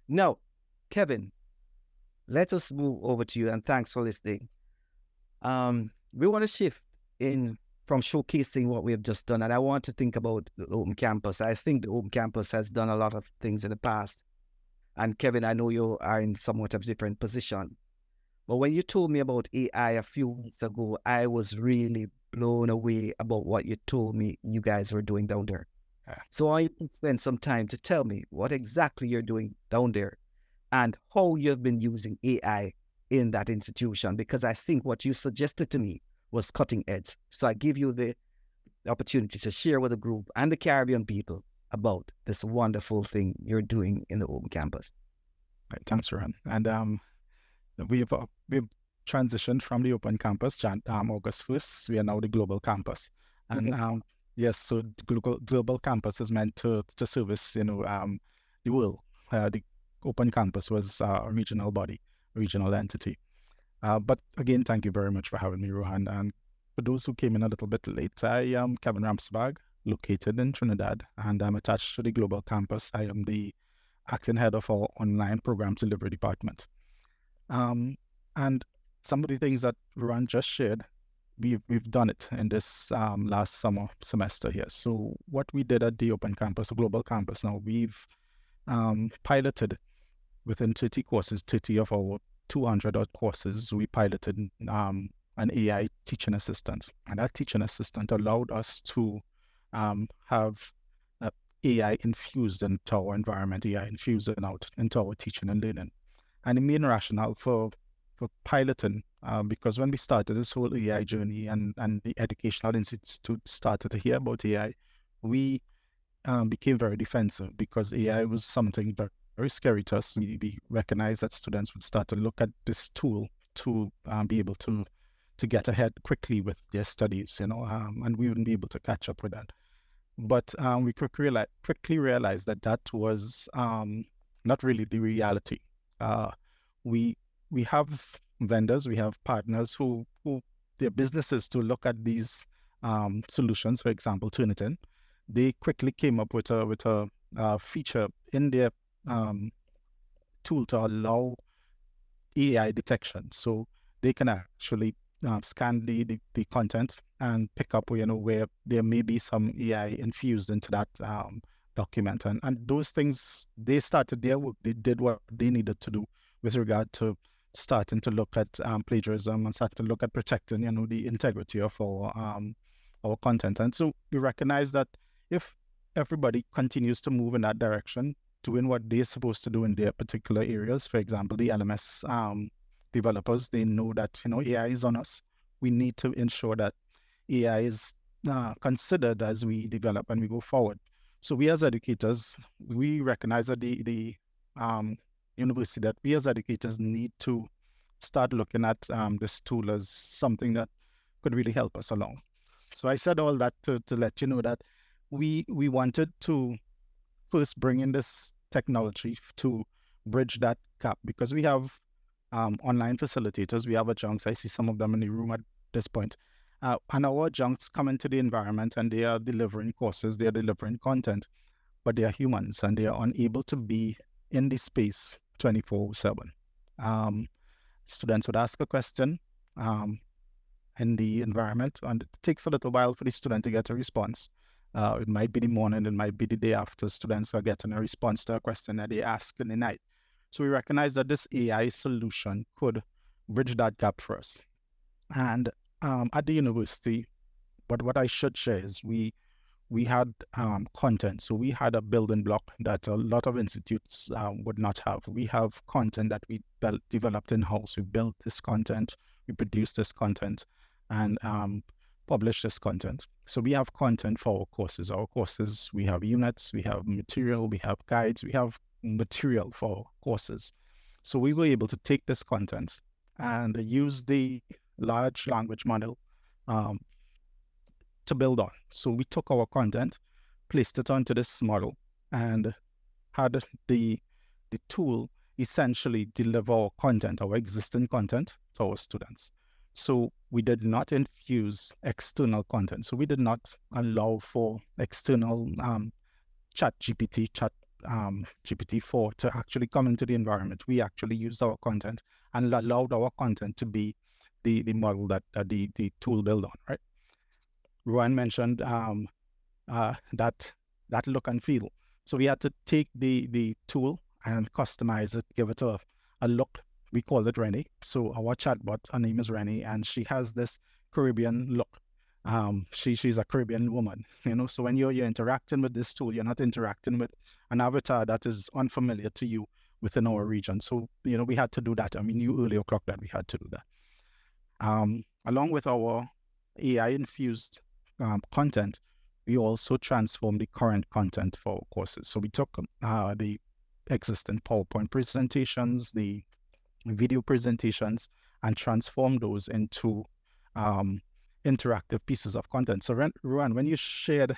Now, Kevin, let us move over to you, and thanks for listening. We want to shift in from showcasing what we have just done, and I want to think about the Open Campus. I think the Open Campus has done a lot of things in the past. And Kevin, I know you are in somewhat of a different position. But when you told me about AI a few weeks ago, I was really blown away about what you told me you guys were doing down there. Yeah. So I can spend some time to tell me what exactly you're doing down there and how you've been using AI in that institution, because I think what you suggested to me was cutting edge. So I give you the opportunity to share with the group and the Caribbean people about this wonderful thing you're doing in the Open Campus. Right, thanks, Ron. And we've transitioned from the Open Campus, August 1st. We are now the Global Campus. And yes, so the global Campus is meant to service, the world. The Open Campus was a regional body, regional entity. But again, thank you very much for having me, Rohan. And for those who came in a little bit late, I am Kevin Ramsberg, located in Trinidad, and I'm attached to the Global Campus. I am the acting head of our online program delivery department. And some of the things that Rohan just shared, we've done it in this last semester here. So what we did at the Open Campus, the Global Campus, now we've piloted within 30 courses, 30 of our 200 odd courses, we piloted an AI teaching assistant. And that teaching assistant allowed us to have AI infused into our environment, AI infused into our teaching and learning. And the main rationale for piloting, because when we started this whole AI journey and the educational institute started to hear about AI, we became very defensive because AI was something very scary to us. We recognized that students would start to look at this tool to be able to get ahead quickly with their studies, and we wouldn't be able to catch up with that. But we quickly realized that was not really the reality. We have vendors, we have partners who their businesses to look at these solutions, for example, Turnitin. They quickly came up with a feature in their tool to allow AI detection, so they can actually scan the content and pick up, where there may be some AI infused into that document, and those things, they started their work. They did what they needed to do with regard to starting to look at plagiarism and starting to look at protecting, the integrity of our content. And so we recognize that if everybody continues to move in that direction, doing what they're supposed to do in their particular areas, for example, the LMS developers, they know that, AI is on us. We need to ensure that AI is considered as we develop and we go forward. So we as educators, we recognize at the university that we as educators need to start looking at this tool as something that could really help us along. So I said all that to let you know that we wanted to first bring in this technology to bridge that gap, because we have online facilitators, we have adjuncts. I see some of them in the room at this point. And our adjuncts come into the environment and they are delivering courses, they are delivering content, but they are humans and they are unable to be in the space 24/7. Students would ask a question in the environment, and it takes a little while for the student to get a response. It might be the morning, it might be the day after students are getting a response to a question that they ask in the night. So we recognize that this AI solution could bridge that gap for us. And at the university, but what I should share is we had content. So we had a building block that a lot of institutes would not have. We have content that we developed in-house. We built this content, we produced this content, and publish this content. So we have content for our courses. Our courses, we have units, we have material, we have guides, we have material for courses. So we were able to take this content and use the large language model to build on. So we took our content, placed it onto this model, and had the tool essentially deliver our content, our existing content, to our students. So we did not infuse external content. So we did not allow for external ChatGPT, GPT-4 to actually come into the environment. We actually used our content and allowed our content to be the model that the tool built on, right? Rowan mentioned that look and feel. So we had to take the tool and customize it, give it a look. We call it Rennie. So our chatbot, her name is Rennie, and she has this Caribbean look. She's a Caribbean woman, so when you're interacting with this tool, you're not interacting with an avatar that is unfamiliar to you within our region. So, we had to do that. I mean, you earlier clock that we had to do that. Along with our AI-infused content, we also transformed the current content for our courses. So we took the existing PowerPoint presentations, the video presentations, and transformed those into interactive pieces of content. So Ruan, when you shared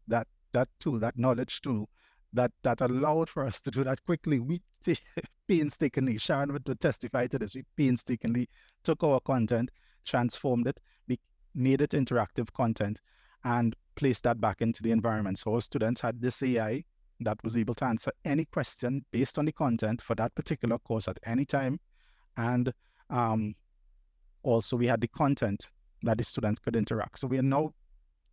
that tool, that knowledge tool, that allowed for us to do that quickly, we painstakingly, Sharon would testify to this, we painstakingly took our content, transformed it, made it interactive content, and placed that back into the environment. So our students had this AI that was able to answer any question based on the content for that particular course at any time. And also we had the content that the students could interact. So we are now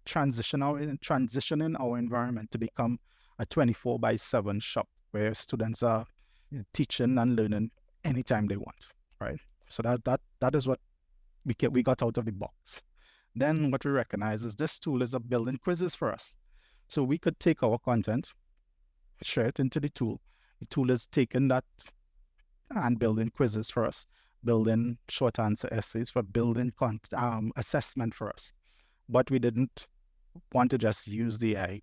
transitioning our environment to become a 24/7 shop where students are teaching and learning anytime they want, right? So that is what we got out of the box. Then what we recognize is this tool is building quizzes for us. So we could take our content, share it into the tool. The tool is taking that and building quizzes for us, building short answer essays, for building assessment for us. But we didn't want to just use the AI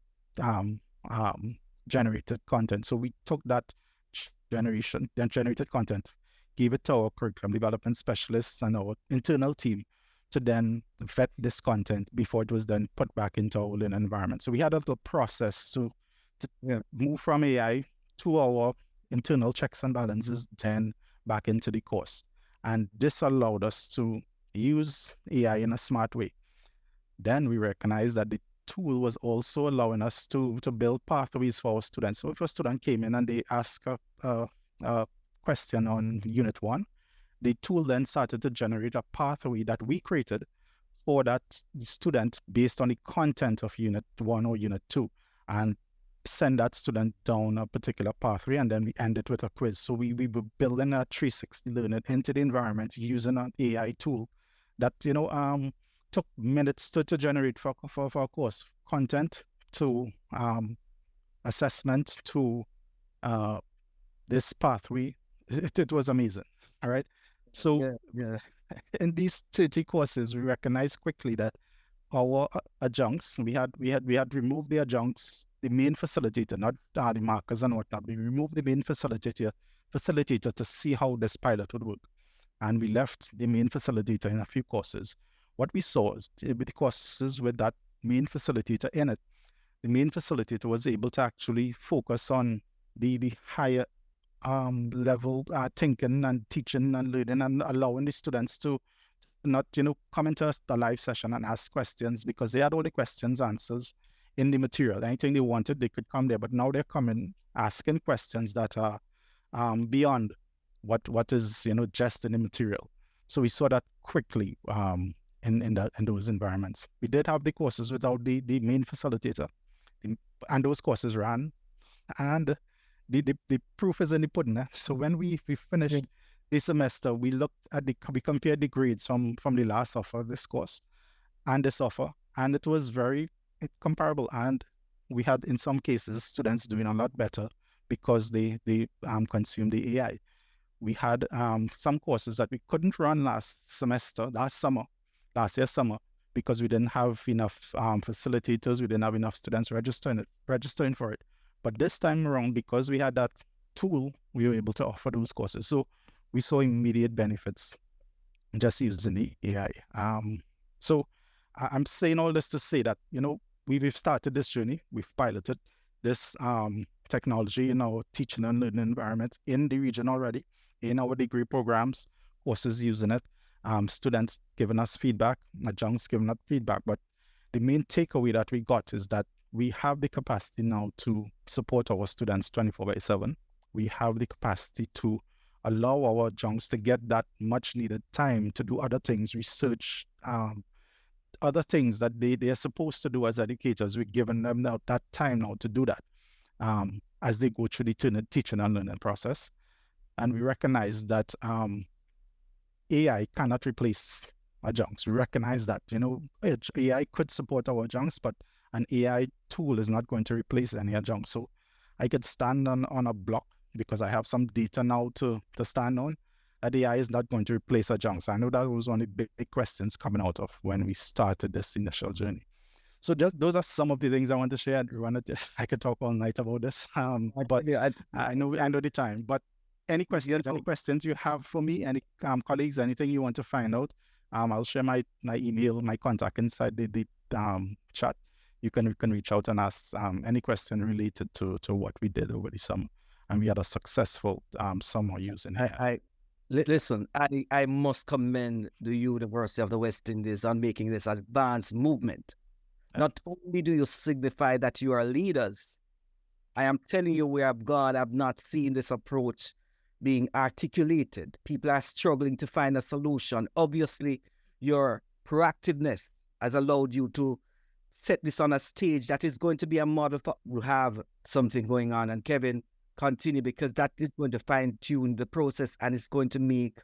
generated content. So we took that generated content, gave it to our curriculum development specialists and our internal team to then vet this content before it was then put back into our learning environment. So we had a little process to move from AI to our internal checks and balances, then back into the course. And this allowed us to use AI in a smart way. Then we recognized that the tool was also allowing us to build pathways for our students. So if a student came in and they asked a question on Unit 1, the tool then started to generate a pathway that we created for that student based on the content of Unit 1 or Unit 2, and send that student down a particular pathway, and then we end it with a quiz. So we were building a 360 learning into the environment using an AI tool that took minutes to generate for our course, content to assessment to this pathway. It was amazing. All right. So in these 30 courses, we recognized quickly that our adjuncts, we had removed the adjuncts, the main facilitator, not the markers and whatnot. We removed the main facilitator to see how this pilot would work. And we left the main facilitator in a few courses. What we saw is with the courses with that main facilitator in it, the main facilitator was able to actually focus on the higher level thinking and teaching and learning, and allowing the students to not come into a live session and ask questions, because they had all the questions answers in the material. Anything they wanted, they could come there, but now they're coming asking questions that are beyond what is just in the material. So we saw that quickly in those environments. We did have the courses without the main facilitator, and those courses ran, and the proof is in the pudding. So when we finished the semester, we compared the grades from the last offer of this course and this offer, and it was very comparable. And we had, in some cases, students doing a lot better because they consumed the AI. We had some courses that we couldn't run last year's summer, because we didn't have enough facilitators, we didn't have enough students registering for it. But this time around, because we had that tool, we were able to offer those courses. So we saw immediate benefits just using the AI. So I'm saying all this to say that, we've started this journey. We've piloted this technology in our teaching and learning environment in the region already, in our degree programs, courses using it, students giving us feedback, adjuncts giving us feedback. But the main takeaway that we got is that we have the capacity now to support our students 24/7. We have the capacity to allow our adjuncts to get that much needed time to do other things, research, other things that they are supposed to do as educators. We're giving them now that time now to do that as they go through the teaching and learning process. And we recognize that AI cannot replace adjuncts. We recognize that, AI could support our adjuncts, but an AI tool is not going to replace any adjunct. So I could stand on a block because I have some data now to stand on. That AI is not going to replace adjuncts. I know that was one of the big questions coming out of when we started this initial journey. So those are some of the things I want to share. I could talk all night about this, but I know the time. But any questions you have for me, any colleagues, anything you want to find out, I'll share my email, my contact inside the chat. You can reach out and ask any question related to what we did over the summer, and we had a successful summer using AI. Listen, I must commend the University of the West Indies on making this advanced movement. Not only do you signify that you are leaders, I am telling you where I've gone, I've not seen this approach being articulated. People are struggling to find a solution. Obviously, your proactiveness has allowed you to set this on a stage that is going to be a model for we have something going on. And Kevin, continue, because that is going to fine-tune the process, and it's going to make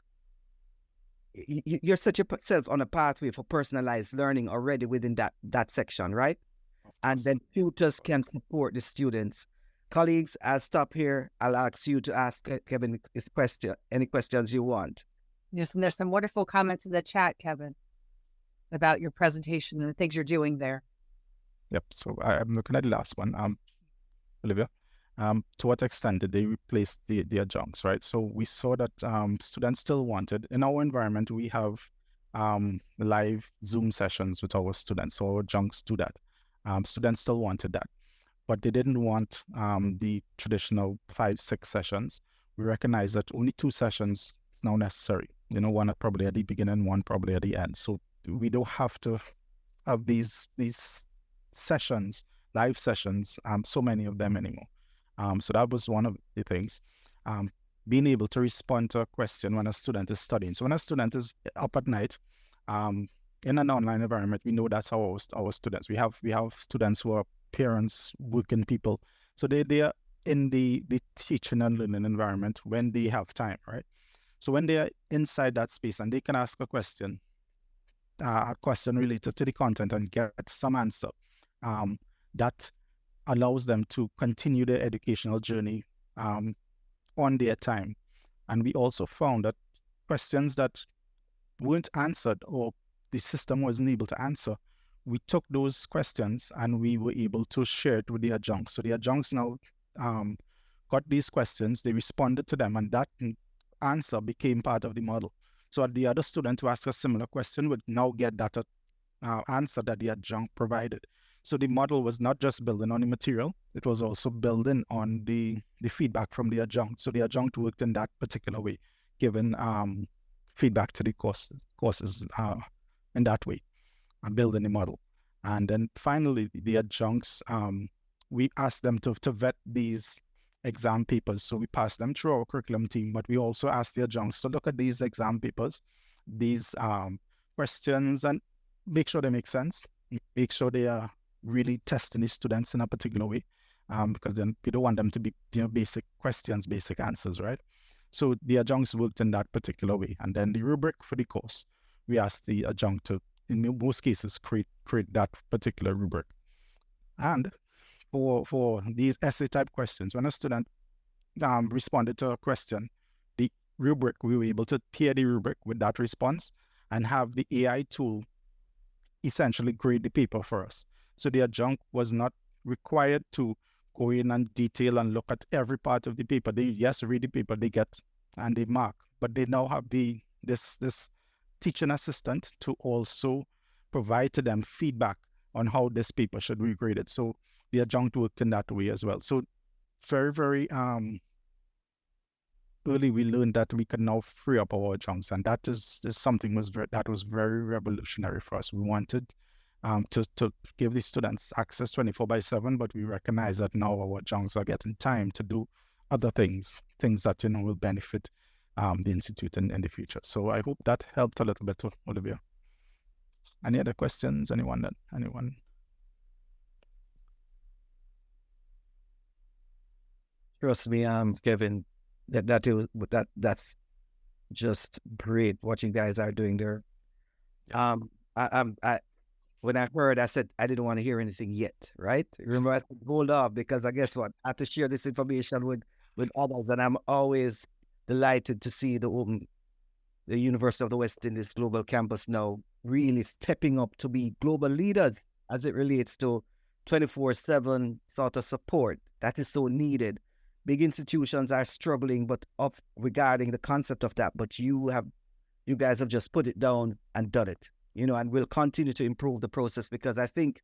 you're set yourself on a pathway for personalized learning already within that section, right? And then tutors can support the students. Colleagues, I'll stop here. I'll ask you to ask Kevin any questions you want. Yes, and there's some wonderful comments in the chat, Kevin, about your presentation and the things you're doing there. Yep. So I'm looking at the last one. Olivia, to what extent did they replace the adjuncts, right? So we saw that students still wanted, in our environment, we have live Zoom sessions with our students, so our adjuncts do that. Students still wanted that, but they didn't want the traditional 5-6 sessions. We recognize that only 2 sessions is now necessary. One probably at the beginning, one probably at the end. So we don't have to have these sessions, live sessions, so many of them anymore. So that was one of the things. Being able to respond to a question when a student is studying. So when a student is up at night, in an online environment, we know that's our students. We have students who are parents, working people. So they are in the teaching and learning environment when they have time, right? So when they are inside that space and they can ask a question related to the content and get some answer, that allows them to continue their educational journey on their time. And we also found that questions that weren't answered or the system wasn't able to answer, we took those questions and we were able to share it with the adjuncts. So the adjuncts now got these questions, they responded to them, and that answer became part of the model. So the other student who asked a similar question would now get that answer that the adjunct provided. So the model was not just building on the material, it was also building on the feedback from the adjunct. So the adjunct worked in that particular way, giving feedback to the courses in that way, and building the model. And then finally, the adjuncts, we asked them to vet these exam papers. So we passed them through our curriculum team, but we also asked the adjuncts to look at these exam papers, these questions, and make sure they make sense, make sure they are really testing the students in a particular way, because then we don't want them to be basic questions, basic answers, right? So the adjuncts worked in that particular way. And then the rubric for the course, we asked the adjunct to, in most cases, create that particular rubric. And for these essay type questions, when a student responded to a question, the rubric, we were able to pair the rubric with that response and have the AI tool essentially grade the paper for us. So the adjunct was not required to go in and detail and look at every part of the paper. They read the paper, they get and they mark, but they now have this teaching assistant to also provide to them feedback on how this paper should be graded. So the adjunct worked in that way as well. So very, very early we learned that we could now free up our adjuncts, and that is something that was very revolutionary for us. We wanted to give the students access 24/7, but we recognize that now our junks are getting time to do other things that, will benefit the institute in the future. So I hope that helped a little bit, Olivia. Any other questions? Anyone? Trust me, Kevin, that's just great what you guys are doing there. I when I heard, I said I didn't want to hear anything yet, right? Remember, I said, hold off, because I guess what, I have to share this information with others, and I'm always delighted to see the University of the West Indies Global Campus now really stepping up to be global leaders as it relates to 24/7 sort of support that is so needed. Big institutions are struggling, but regarding the concept of that, but you guys have just put it down and done it, and we'll continue to improve the process, because I think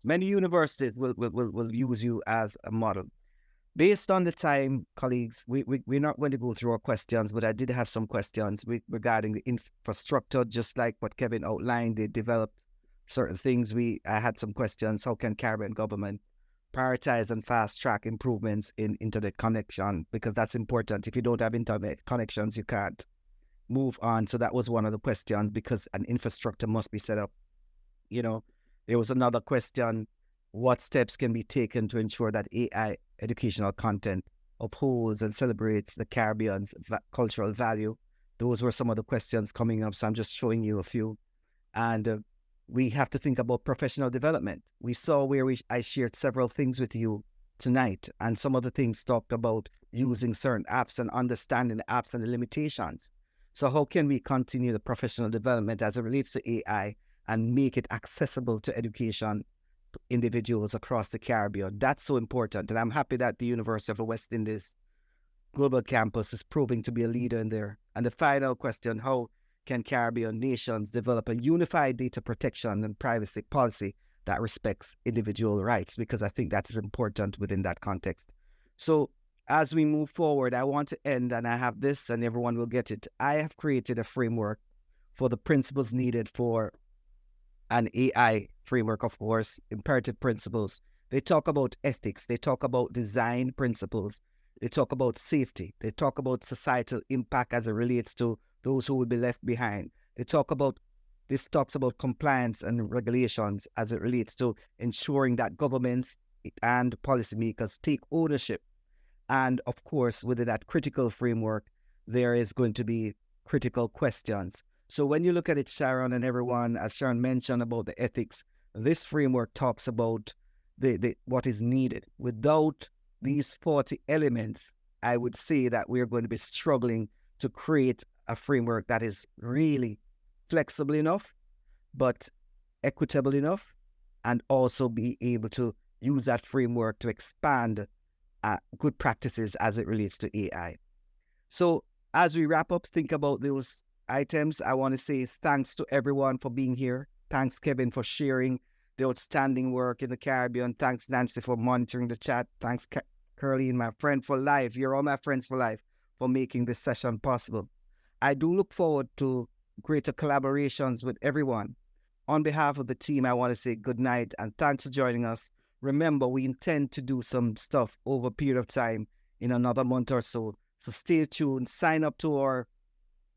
many universities will use you as a model. Based on the time, colleagues, we're not going to go through our questions, but I did have some questions regarding the infrastructure, just like what Kevin outlined. They developed certain things. I had some questions. How can Caribbean government prioritize and fast track improvements in internet connection? Because that's important. If you don't have internet connections, you can't move on. So that was one of the questions, because an infrastructure must be set up. There was another question: what steps can be taken to ensure that AI educational content upholds and celebrates the Caribbean's cultural value? Those were some of the questions coming up, so I'm just showing you a few. And we have to think about professional development. We saw where I shared several things with you tonight, and some of the things talked about using certain apps and understanding the apps and the limitations. So how can we continue the professional development as it relates to AI and make it accessible to education individuals across the Caribbean? That's so important, and I'm happy that the University of the West Indies Global Campus is proving to be a leader in there. And the final question: how can Caribbean nations develop a unified data protection and privacy policy that respects individual rights? Because I think that is important within that context. So as we move forward, I want to end, and I have this, and everyone will get it. I have created a framework for the principles needed for an AI framework, of course, imperative principles. They talk about ethics. They talk about design principles. They talk about safety. They talk about societal impact as it relates to those who will be left behind. This talks about compliance and regulations as it relates to ensuring that governments and policymakers take ownership. And of course, within that critical framework, there is going to be critical questions. So when you look at it, Sharon and everyone, as Sharon mentioned about the ethics, this framework talks about what is needed. Without these 40 elements, I would say that we're going to be struggling to create a framework that is really flexible enough, but equitable enough, and also be able to use that framework to expand good practices as it relates to AI. So as we wrap up, think about those items. I want to say thanks to everyone for being here. Thanks, Kevin, for sharing the outstanding work in the Caribbean. Thanks, Nancy, for monitoring the chat. Thanks, Curly, my friend for life. You're all my friends for life, for making this session possible. I do look forward to greater collaborations with everyone. On behalf of the team, I want to say good night and thanks for joining us. Remember, we intend to do some stuff over a period of time in another month or so. So stay tuned. Sign up to our,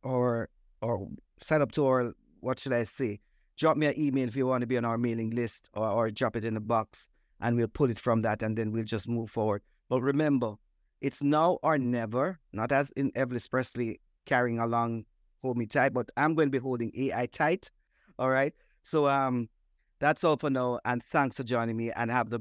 what should I say? Drop me an email if you want to be on our mailing list, or drop it in the box, and we'll pull it from that, and then we'll just move forward. But remember, it's now or never, not as in Elvis Presley carrying along Hold Me Tight, but I'm going to be holding AI tight. All right. So that's all for now. And thanks for joining me, and have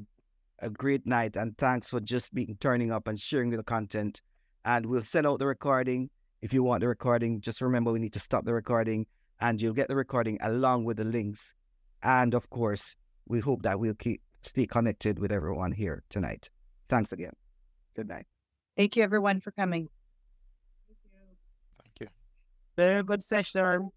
a great night. And thanks for just turning up and sharing the content. And we'll send out the recording. If you want the recording, just remember we need to stop the recording, and you'll get the recording along with the links. And of course, we hope that we'll stay connected with everyone here tonight. Thanks again. Good night. Thank you, everyone, for coming. Thank you. Very good session.